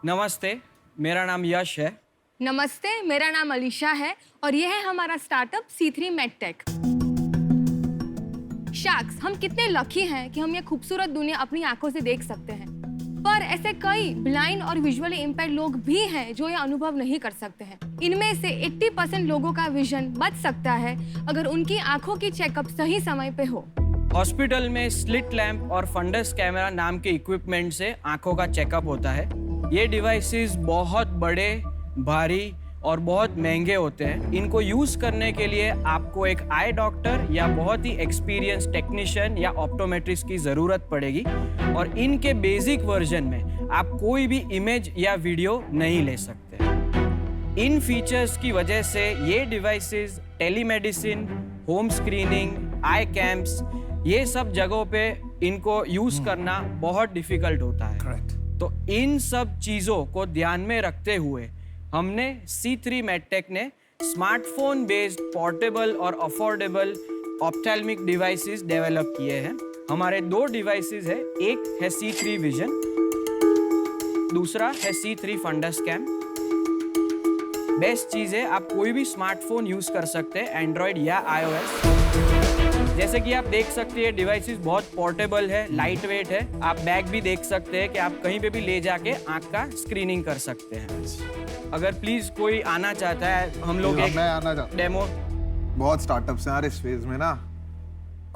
नमस्ते, मेरा नाम यश है। नमस्ते, मेरा नाम अलीशा है और यह है हमारा स्टार्टअप C3 मेडटेक। शार्क्स, हम कितने लकी हैं कि हम ये खूबसूरत दुनिया अपनी आंखों से देख सकते हैं। पर ऐसे कई ब्लाइंड और विजुअली इम्पेयर्ड लोग भी हैं जो ये अनुभव नहीं कर सकते हैं। इनमें से 80% लोगों का विजन बच सकता है अगर उनकी आंखों की चेकअप सही समय पे हो। हॉस्पिटल में स्लिट लैम्प और फंडस कैमरा नाम के इक्विपमेंट से आंखों का चेकअप होता है। ये डिवाइसेस बहुत बड़े, भारी और बहुत महंगे होते हैं। इनको यूज करने के लिए आपको एक आई डॉक्टर या बहुत ही एक्सपीरियंस टेक्नीशियन या ऑप्टोमेट्रिस्ट की जरूरत पड़ेगी और इनके बेसिक वर्जन में आप कोई भी इमेज या वीडियो नहीं ले सकते। इन फीचर्स की वजह से ये डिवाइसेस टेलीमेडिसिन, होम स्क्रीनिंग, आई कैंप्स, ये सब जगहों पे इनको यूज करना बहुत डिफिकल्ट होता है। Correct. तो इन सब चीज़ों को ध्यान में रखते हुए हमने C3 मेडटेक ने स्मार्टफोन बेस्ड पोर्टेबल और अफोर्डेबल ऑप्थेल्मिक डिवाइसेस डेवलप किए हैं। हमारे 2 डिवाइसेस है, एक है C3 विजन, दूसरा है C3 फंडस कैम। बेस्ट चीज़ है, आप कोई भी स्मार्टफोन यूज कर सकते हैं, एंड्रॉयड या iOS। जैसे कि आप देख सकते हैं डिवाइसेस बहुत पोर्टेबल है, लाइट वेट है। आप बैग भी देख सकते हैं कि आप कहीं पे भी ले जाके आंख का स्क्रीनिंग कर सकते हैं। अगर प्लीज कोई आना चाहता है, हम लोग एक मैं आना चाहता डेमो। बहुत स्टार्टअप्स हैं यार इस फेज में ना,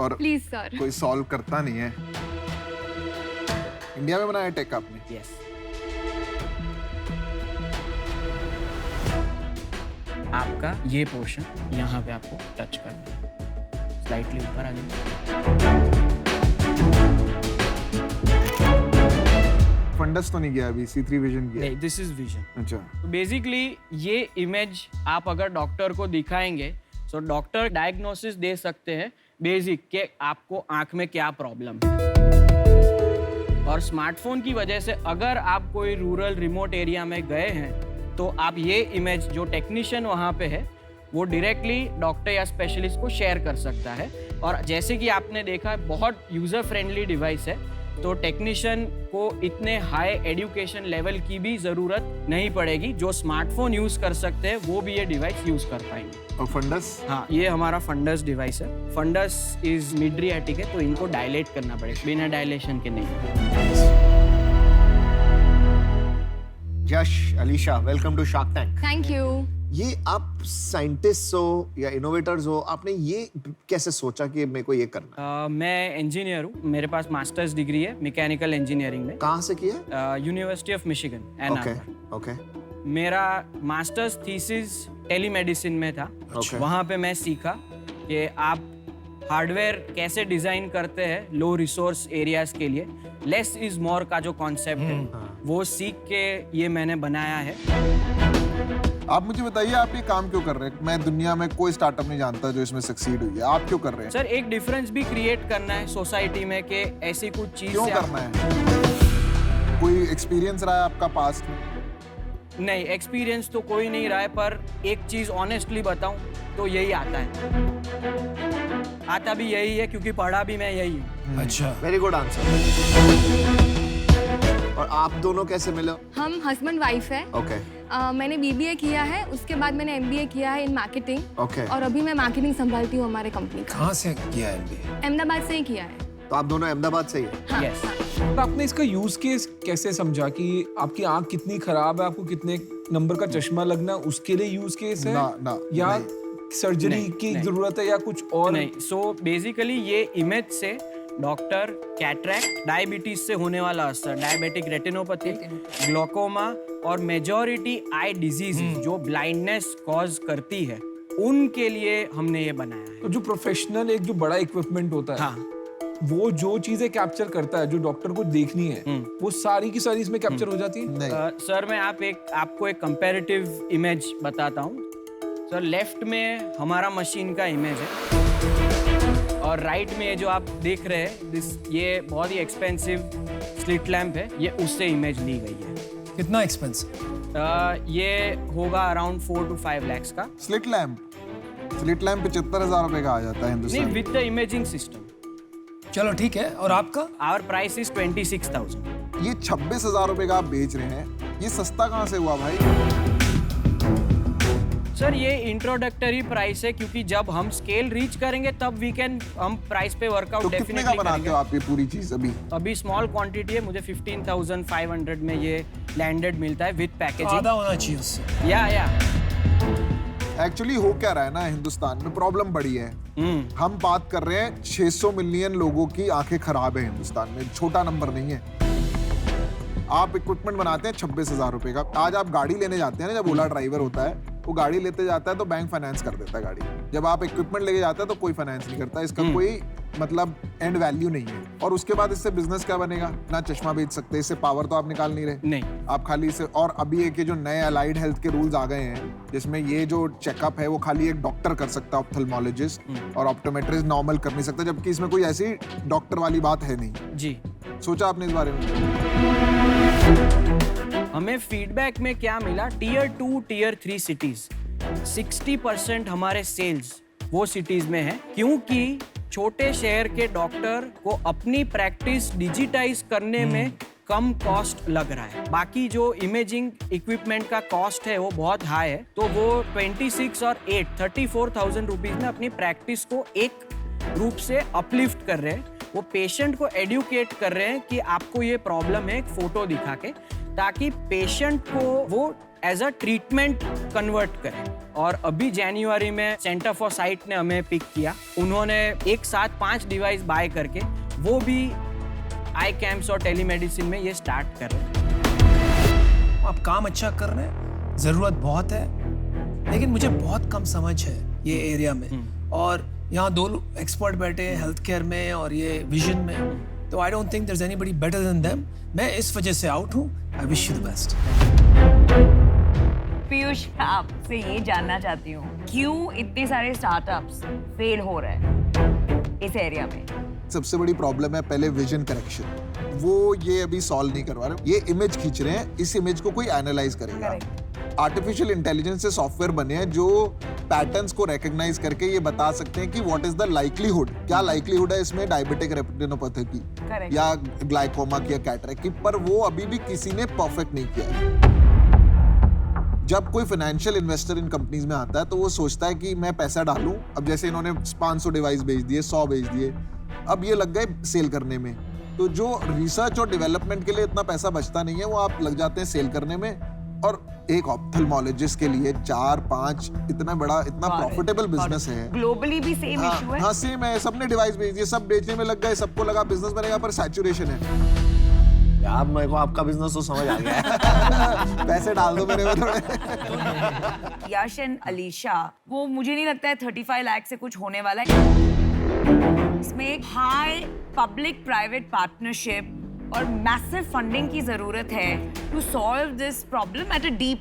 और प्लीज सर। कोई सॉल्व करता नहीं है। इंडिया में बनाया टेक आपने? यस, आपका ये पोर्शन यहाँ पे आपको टच करना है, स्लाइटली ऊपर आ जाए। फंडस तो नहीं गया अभी, C3 विजन गया। नहीं, दिस इज विजन। अच्छा, तो बेसिकली ये इमेज आप अगर डॉक्टर को दिखाएंगे तो डॉक्टर डायग्नोसिस दे सकते हैं बेसिक के आपको आंख में क्या प्रॉब्लम है। और स्मार्टफोन की वजह से अगर आप कोई रूरल रिमोट एरिया में गए हैं तो आप ये इमेज जो टेक्नीशियन वहाँ पे है वो डायरेक्टली डॉक्टर या स्पेशलिस्ट को शेयर कर सकता है। और जैसे कि आपने देखा बहुत यूज़र फ्रेंडली डिवाइस है, तो टेक्नीशियन को इतने हाई एजुकेशन लेवल की भी ज़रूरत नहीं पड़ेगी। जो स्मार्टफोन यूज़ कर सकते हैं वो भी ये डिवाइस यूज़ कर पाएंगे। और फंडस? हाँ, ये हमारा फंडस डिवाइस है। फंडस इज मिड्रियाटिक है, तो इनको डायलेट करना पड़ेगा, बिना डायलेशन के नहीं। Yash, Alisha, welcome to Shark Tank. Thank you. ये आप साइंटिस्ट हो या इनोवेटर्स हो, आपने ये कैसे सोचा कि मेरे को ये करना है? मैं इंजीनियर हूँ, मेरे पास मास्टर्स डिग्री है मैकेनिकल इंजीनियरिंग में, कहाँ से किया? यूनिवर्सिटी ऑफ मिशिगन, एन ओके आर। ओके मेरा मास्टर्स थीसिस टेलीमेडिसिन में था। Okay. वहाँ पे मैं सीखा कि आप हार्डवेयर कैसे डिजाइन करते हैं लो रिसोर्स एरियाज के लिए। लेस इज मोर का जो कॉन्सेप्ट है वो सीख के ये मैंने बनाया है। आप मुझे बताइए, आप ये काम क्यों कर रहे हैं? मैं दुनिया में कोई स्टार्टअप नहीं जानता जो इसमें सक्सीड हुई है। आप क्यों कर रहे हैं? सर, एक डिफरेंस भी क्रिएट करना है सोसाइटी में कि ऐसी कुछ चीज क्यों से करना है? कोई एक्सपीरियंस रहा है आपका पास्ट में? नहीं, एक्सपीरियंस तो कोई नहीं रहा है, पर एक चीज ऑनेस्टली बताऊं तो यही आता है। आता भी यही है क्योंकि पढ़ा भी मैं यही हूँ। अच्छा, वेरी गुड आंसर। और आप दोनों कैसे मिले? हम हस्बैंड वाइफ है। ओके मैंने BBA किया है, उसके बाद मैंने MBA किया है इन मार्केटिंग। ओके। और अभी मैं मार्केटिंग संभालती हूँ हमारे कंपनी का। कहाँ से किया है MBA? अहमदाबाद से ही किया है। तो आप दोनों अहमदाबाद से ही हैं? हाँ, Yes. हाँ। तो आपने इसका यूज केस कैसे समझा कि आपकी आंख कितनी खराब है, आपको कितने नंबर का चश्मा लगना है, उसके लिए यूज केस है ना, या सर्जरी नहीं, की नहीं। जरूरत है या कुछ और? नहीं, सो बेसिकली ये इमेज से डॉक्टर कैटरैक्ट, डायबिटीज से होने वाला असर, डायबिटिक रेटिनोपैथी, ग्लोकोमा और मेजॉरिटी आई डिजीज जो ब्लाइंडनेस कॉज करती है, उनके लिए हमने ये बनाया है। तो जो प्रोफेशनल एक जो बड़ा इक्विपमेंट होता है, हाँ, वो जो चीजें कैप्चर करता है जो डॉक्टर को देखनी है, वो सारी की सारी इसमें कैप्चर हो जाती है। नहीं। सर, मैं आपको एक कंपैरेटिव इमेज बताता हूँ। सर, लेफ्ट में हमारा मशीन का इमेज है और राइट में ये जो आप देख रहे हैं ये बहुत ही एक्सपेंसिव स्लिट लैम्प है, ये उससे इमेज ली गई है। कितना एक्सपेंसिव? ये होगा अराउंड 4 to 5 lakhs का। स्लिट लैम्प 75,000 रुपए का आ जाता है नहीं, Hindustan. With the imaging system. चलो ठीक है, और आपका? Our price is 26,000। ये 26,000 रुपए का आप बेच रहे हैं, ये सस्ता कहाँ से हुआ भाई? सर ये इंट्रोडक्टरी प्राइस है, क्योंकि जब हम स्केल रीच करेंगे तब हम प्राइस पे वर्कआउट तो कितने का डेफिनेटली बनाते करेंगे। हो आप ये पूरी चीज अभी? अभी स्मॉल क्वांटिटी है, मुझे 15,500 में ये लैंडेड मिलता है विद पैकेजिंग। आधा होना चाहिए उससे। या एक्चुअली हो क्या रहा है ना, हिंदुस्तान में प्रॉब्लम बड़ी है। हम बात कर रहे हैं 600 मिलियन लोगों की आंखें खराब है हिंदुस्तान में, छोटा नंबर नहीं है। आप इक्विपमेंट बनाते हैं 26,000 रुपए का। आज आप गाड़ी लेने जाते हैं ना, जब ओला ड्राइवर होता है वो गाड़ी लेते जाता है तो बैंक फाइनेंस कर देता है गाड़ी। जब आप इक्विपमेंट लेके जाते हैं तो कोई फाइनेंस नहीं करता, इसका कोई मतलब एंड वैल्यू नहीं है। और उसके बाद इससे बिजनेस क्या बनेगा? ना चश्मा बेच सकते, इससे पावर तो आप निकाल नहीं रहे। नहीं, आप खाली इसे, और अभी एक ये जो नए अलाइड हेल्थ के रूल्स आ गए हैं जिसमें ये जो चेकअप है वो खाली एक डॉक्टर कर सकता है, ऑप्थेल्मोलॉजिस्ट, और ऑप्टोमेट्रिस्ट नॉर्मल कर नहीं सकता, जबकि इसमें कोई ऐसी डॉक्टर वाली बात है नहीं। जी। सोचा आपने इस बारे में? हमें फीडबैक में क्या मिला, टीयर 2 टीयर 3 सिटीज 60% हमारे सेल्स वो सिटीज में है, क्योंकि छोटे शहर के डॉक्टर को अपनी प्रैक्टिस डिजिटाइज करने में कम कॉस्ट लग रहा है। बाकी जो इमेजिंग इक्विपमेंट का कॉस्ट है वो बहुत हाई है, तो वो 26 और 8 34,000 रुपीज में अपनी प्रैक्टिस को एक रूप से अपलिफ्ट कर रहे हैं। वो पेशेंट को एडुकेट कर रहे हैं कि आपको ये प्रॉब्लम है, एक फोटो दिखा के, ताकि पेशेंट को वो एज अ ट्रीटमेंट कन्वर्ट करें। और अभी जनवरी में सेंटर फॉर साइट ने हमें पिक किया, उन्होंने एक साथ 5 डिवाइस बाय करके वो भी आई कैम्प्स और टेलीमेडिसिन में ये स्टार्ट कर रहे हैं। आप काम अच्छा कर रहे हैं, जरूरत बहुत है, लेकिन मुझे बहुत कम समझ है ये एरिया में। और यहाँ 2 एक्सपर्ट बैठे हैं हेल्थ केयर में और ये विजन में, तो I don't think there is anybody better than them. मैं इस वजह से आउट हूँ। I wish you the best. Piyush, आपसे ये जानना चाहती हूँ, क्यों इतने सारे स्टार्टअप्स फेल हो रहे हैं इस एरिया में? सबसे बड़ी प्रॉब्लम है पहले विजन करेक्शन, वो ये अभी सॉल्व नहीं करवा रहे। ये इमेज खींच रहे हैं, इस इमेज को कोई एनालाइज करेगा। आर्टिफिशियल इंटेलिजेंस से सॉफ्टवेयर बने हैं जो पैटर्न्स को रिकॉग्नाइज करके ये बता सकते हैं कि व्हाट इज द लाइक्लीहुड, क्या लाइक्लीहुड है इसमें डायबिटिक रेटिनोपैथी की या ग्लाइकोमा की या कैटरेक्ट की, पर वो अभी भी किसी ने परफेक्ट नहीं किया है। जब कोई फाइनेंशियल इन्वेस्टर इन कंपनीज में आता है तो वो सोचता है कि मैं पैसा डालूं, अब जैसे इन्होंने 500 डिवाइस बेच दिए, 100 बेच दिए, अब ये लग गए सेल करने में। तो जो रिसर्च और डेवलपमेंट के लिए इतना पैसा बचता नहीं है, वो आप लग जाते हैं सेल करने में। और एक ऑप्थेल्मोलॉजिस्ट के लिए 4-5 इतना बड़ा, इतना प्रॉफिटेबल बिजनेस है। ग्लोबली भी सेम इशू है। हाँ सेम है, सबने डिवाइस बेच दिए, सब बेचने में लग गए, सबको लगा बिजनेस बनेगा, पर सैचुरेशन है। यार मेरे को आपका बिजनेस तो समझ आ गया है। पैसे डाल दो मेरे में थोड़े। यश एंड अलीशा, वो मुझे नहीं लगता है 35 लाख से कुछ होने वाला है। इसमें एक हाई पब्लिक प्राइवेट पार्टनरशिप और मैसिव फंडिंग की जरूरत है to solve this problem at a deep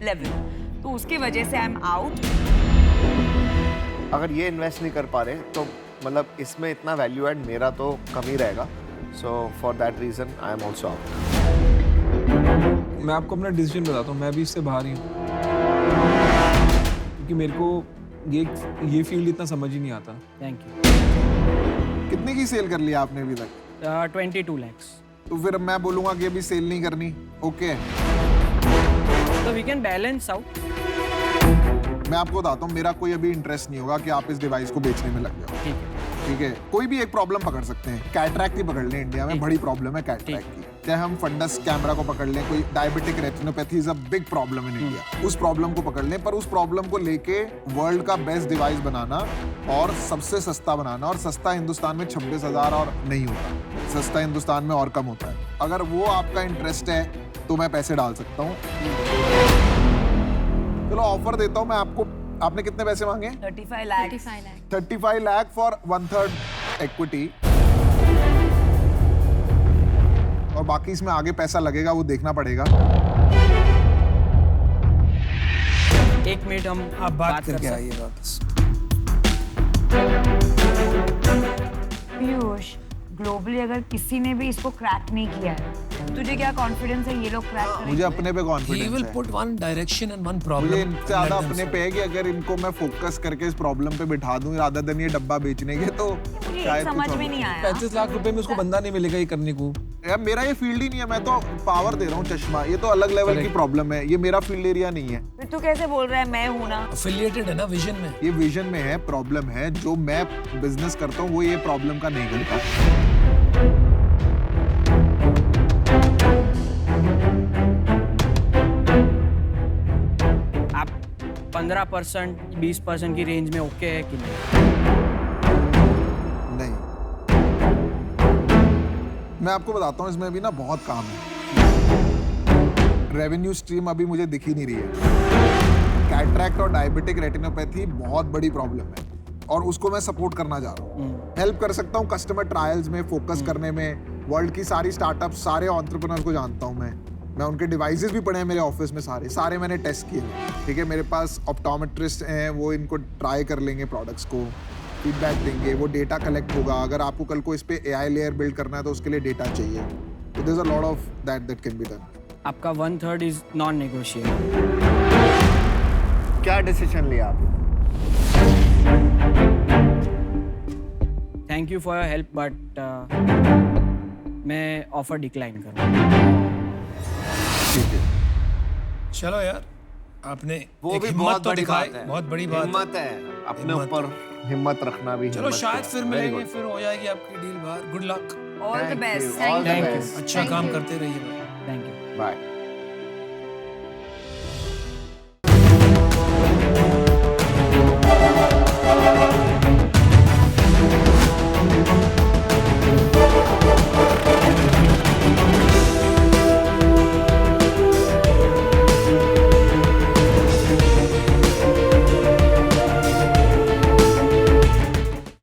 level. तो उसकी वजह से आई एम आउट। अगर ये इन्वेस्ट नहीं कर पा रहे तो मतलब इसमें इतना वैल्यू ऐड मेरा तो कम ही रहेगा। So for that reason I am also out. मैं आपको अपना डिसीजन बताता हूँ, मैं भी इससे बाहर ही हूँ, क्योंकि मेरे को ये फील्ड इतना समझ ही नहीं आता। Thank you. कितने की सेल कर लिया आपने अभी तक? 22 lakhs। तो फिर मैं बोलूंगा कि अभी सेल नहीं करनी, ओके? तो वी कैन बैलेंस आउट। मैं आपको बताता हूँ, मेरा कोई अभी इंटरेस्ट नहीं होगा कि आप इस डिवाइस को बेचने में लग जाओ। ठीक है। ठीक है, कोई भी एक प्रॉब्लम पकड़ सकते हैं। कैटरैक्ट ही पकड़ लें, इंडिया में बड़ी प्रॉब्लम है कैटरैक्ट की। चाहे हम फंडस कैमरा को पकड़ लें, कोई diabetic retinopathy is a big problem in India, उस प्रॉब्लम को पकड़ लें। पर उस प्रॉब्लम को लेके वर्ल्ड का बेस्ट डिवाइस बनाना और सबसे सस्ता बनाना, और सस्ता हिंदुस्तान में 26,000 और नहीं होता, सस्ता हिंदुस्तान में और कम होता है। अगर वो आपका इंटरेस्ट है तो मैं पैसे डाल सकता हूँ। चलो ऑफर देता हूँ मैं आपको। आपने कितने पैसे मांगे? 35 लाख। 35 लाख फॉर 1/3 इक्विटी, और बाकी इसमें आगे पैसा लगेगा वो देखना पड़ेगा। एक मिनट हम आप बात कर करके सकते आइएगा बस। पीयूष, ग्लोबली अगर किसी ने भी इसको क्रैक नहीं किया है, तुझे क्या कॉन्फिडेंस है ये लोग क्रैक करेंगे? मुझे अपने पे He कॉन्फिडेंस will है। put one direction and one problem. मुझे इनसे ज्यादा Let them अपने solve. पे है कि अगर इनको मैं फोकस करके इस प्रॉब्लम पे बिठा दूं, rather than ये डब्बा बेचने के, तो मुझे शायद समझ कुछ में और नहीं आया 35 लाख रुपए में उसको बंदा नहीं मिलेगा ये करने को। यार मेरा ये फील्ड ही नहीं है, मैं तो पावर दे रहा हूँ चश्मा, ये तो अलग लेवल की प्रॉब्लम है, ये मेरा फील्ड एरिया नहीं है। फिर तू कैसे बोल रहा है मैं हूं ना? अफिलिएटेड है ना विजन में। ये विजन में है, प्रॉब्लम है, जो मैं बिजनेस करता हूँ वो ये प्रॉब्लम का नहीं करता। आप 15% 20% की रेंज में ओके है कि नहीं? नहीं, मैं आपको बताता हूँ इसमें अभी ना बहुत काम है। रेवेन्यू स्ट्रीम अभी मुझे दिख ही नहीं रही है। कैटरैक्ट और डायबिटिक रेटिनोपैथी बहुत बड़ी प्रॉब्लम है और उसको मैं सपोर्ट करना चाह रहा हूँ। हेल्प कर सकता हूँ कस्टमर ट्रायल्स में, फोकस करने में। वर्ल्ड की सारी स्टार्टअप, सारे एंटरप्रेन्योर्स को जानता हूँ मैं उनके डिवाइसेस भी पड़े हैं मेरे ऑफिस में, सारे मैंने टेस्ट किए हैं। ठीक है, मेरे पास ऑप्टोमेट्रिस्ट हैं, वो इनको ट्राई कर लेंगे प्रोडक्ट्स को, फीडबैक देंगे, वो डेटा कलेक्ट होगा। अगर आपको कल को इस पे AI लेयर बिल्ड करना है तो उसके लिए डेटा चाहिए। तो there is a lot of that can be done. आपका 1/3 इज नॉन नेगोशिएबल। क्या डिसीजन लिया आपने? Thank you for your help but मैं ऑफर डिक्लाइन करूँगा। ठीक है, चलो यार, आपने वो एक भी हिम्मत बहुत तो बड़ी दिखाई, बात है। बहुत बड़ी बात है। हिम्मत है, अपने हिम्मत। ऊपर हिम्मत रखना भी। चलो हिम्मत शायद है। फिर Very मिलेंगे, good. फिर हो जाएगी आपकी डील बाहर। Good luck, all the Thank best. you. All the Thank you. best. अच्छा काम करते रहिए भाई। Thank you. Bye.